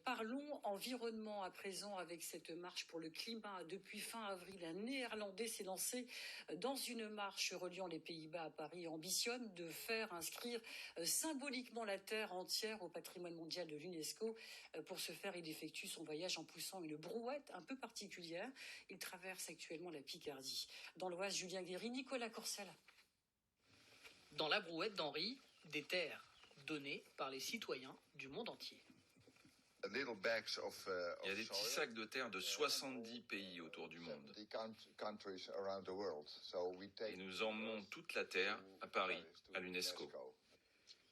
Parlons environnement à présent avec cette marche pour le climat. Depuis fin avril, un Néerlandais s'est lancé dans une marche reliant les Pays-Bas à Paris et ambitionne de faire inscrire symboliquement la Terre entière au patrimoine mondial de l'UNESCO. Pour ce faire, il effectue son voyage en poussant une brouette un peu particulière. Il traverse actuellement la Picardie. Dans l'Oise, Julien Guéry, Nicolas Courcelles. Dans la brouette d'Henri, des terres données par les citoyens du monde entier. Il y a des petits sacs de terre de 70 pays autour du monde. Et nous emmenons toute la terre à Paris, à l'UNESCO.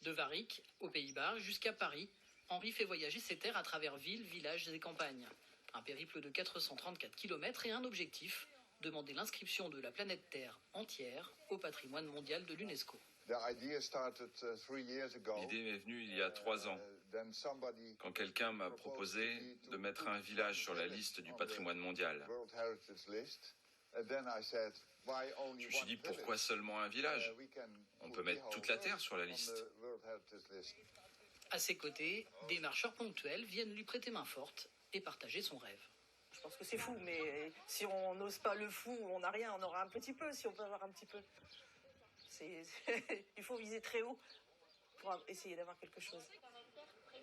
De Varic, aux Pays-Bas, jusqu'à Paris, Henri fait voyager ses terres à travers villes, villages et campagnes. Un périple de 434 km et un objectif, demander l'inscription de la planète Terre entière au patrimoine mondial de l'UNESCO. L'idée m'est venue il y a 3 ans, quand quelqu'un m'a proposé de mettre un village sur la liste du patrimoine mondial. Je me suis dit, pourquoi seulement un village ? On peut mettre toute la Terre sur la liste. À ses côtés, des marcheurs ponctuels viennent lui prêter main forte et partager son rêve. Je pense que c'est fou, mais si on n'ose pas le fou, on n'a rien, on aura un petit peu, si on peut avoir un petit peu. Il faut viser très haut pour essayer d'avoir quelque chose.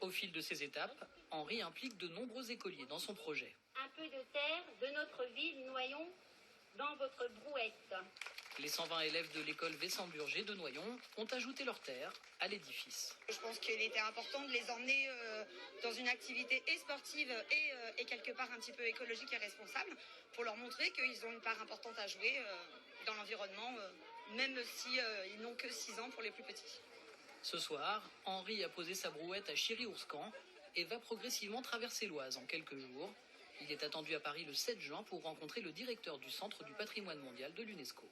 Au fil de ces étapes, Henri implique de nombreux écoliers dans son projet. Un peu de terre de notre ville Noyon dans votre brouette. Les 120 élèves de l'école Vessamburger de Noyon ont ajouté leur terre à l'édifice. Je pense qu'il était important de les emmener dans une activité et sportive et quelque part un petit peu écologique et responsable pour leur montrer qu'ils ont une part importante à jouer dans l'environnement, même si ils n'ont que 6 ans pour les plus petits. Ce soir, Henri a posé sa brouette à Chiry-Oursecan et va progressivement traverser l'Oise en quelques jours. Il est attendu à Paris le 7 juin pour rencontrer le directeur du Centre du patrimoine mondial de l'UNESCO.